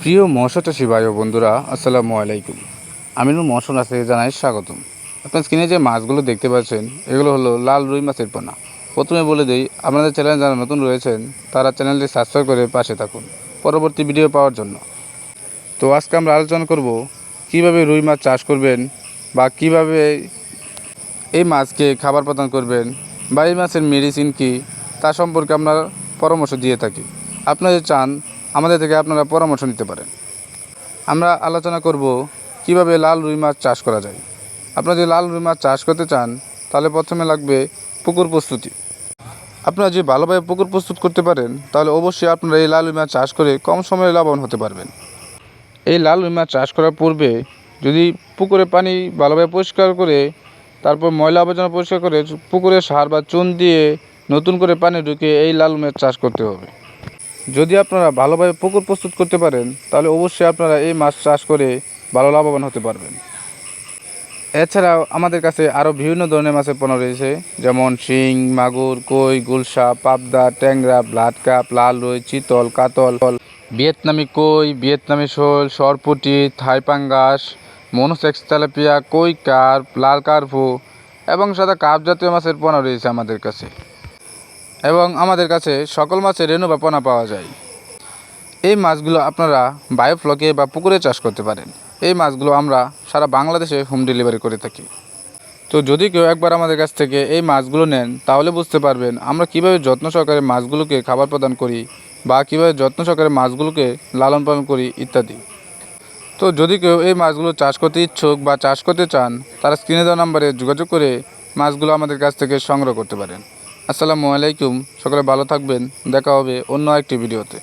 প্রিয় মৎস্য চাষী ভাই ও বন্ধুরা, আসসালামু আলাইকুম। আমি মৎস্য আছে জানাই স্বাগতম। আপনার স্ক্রিনে যে মাছগুলো দেখতে পাচ্ছেন এগুলো হলো লাল রুই মাছের পোনা। প্রথমে বলে দিই, আপনাদের চ্যানেল যারা নতুন রয়েছেন তারা চ্যানেলটি সাবস্ক্রাইব করে পাশে থাকুন পরবর্তী ভিডিও পাওয়ার জন্য। তো আজকে আমরা আলোচনা করব কিভাবে রুই মাছ চাষ করবেন বা কিভাবে এই মাছকে খাবার প্রদান করবেন বা এই মাছের মেডিসিন কী তা সম্পর্কে আমরা পরামর্শ দিয়ে থাকি। আপনারা যদি চান আমাদের থেকে আপনারা পরামর্শ নিতে পারেন। আমরা আলোচনা করব কিভাবে লাল রুই মাছ চাষ করা যায়। আপনারা যদি লাল রুই মাছ চাষ করতে চান তাহলে প্রথমে লাগবে পুকুর প্রস্তুতি। আপনারা যদি ভালোভাবে পুকুর প্রস্তুত করতে পারেন তাহলে অবশ্যই আপনারা এই লাল রুই মাছ চাষ করে কম সময়ে লাভবান হতে পারবেন। এই লাল রুই মাছ চাষ করার পূর্বে যদি পুকুরে পানি ভালোভাবে পরিষ্কার করে তারপর ময়লা আবর্জনা পরিষ্কার করে পুকুরে সার বা চুন দিয়ে নতুন করে পানি ঢুকিয়ে এই লাল মাছ চাষ করতে হবে। যদি আপনারা ভালোভাবে পুকুর প্রস্তুত করতে পারেন তাহলে অবশ্যই আপনারা এই মাছ চাষ করে ভালো লাভবান হতে পারবেন। এছাড়াও আমাদের কাছে আরও বিভিন্ন ধরনের মাছের পোনা রয়েছে, যেমন শিং, মাগুর, কই, গুলশা, পাবদা, ট্যাংরা, ব্লাড কাপ, লাল রুই, চিতল, কাতল, ভিয়েতনামি কই, ভিয়েতনামি শোল, সরপুঁটি, থাই পাঙ্গাস, মনোসেক্স তেলাপিয়া, কই কার্প, লাল কার্পু এবং সাদা কাপ জাতীয় মাছের পোনা রয়েছে আমাদের কাছে। এবং আমাদের কাছে সকল মাছের রেণু বা পোনা পাওয়া যায়। এই মাছগুলো আপনারা বায়োফ্লকে বা পুকুরে চাষ করতে পারেন। এই মাছগুলো আমরা সারা বাংলাদেশে হোম ডেলিভারি করে থাকি। তো যদি কেউ একবার আমাদের কাছ থেকে এই মাছগুলো নেন তাহলে বুঝতে পারবেন আমরা কীভাবে যত্ন সহকারে মাছগুলোকে খাবার প্রদান করি বা কীভাবে যত্ন সহকারে মাছগুলোকে লালন পালন করি ইত্যাদি। তো যদি কেউ এই মাছগুলো চাষ করতে ইচ্ছুক বা চাষ করতে চান তারা স্ক্রিনে দেওয়া নাম্বারে যোগাযোগ করে মাছগুলো আমাদের কাছ থেকে সংগ্রহ করতে পারেন। আসসালামু আলাইকুম। সকলে ভালো থাকবেন। দেখা হবে অন্য একটি ভিডিওতে।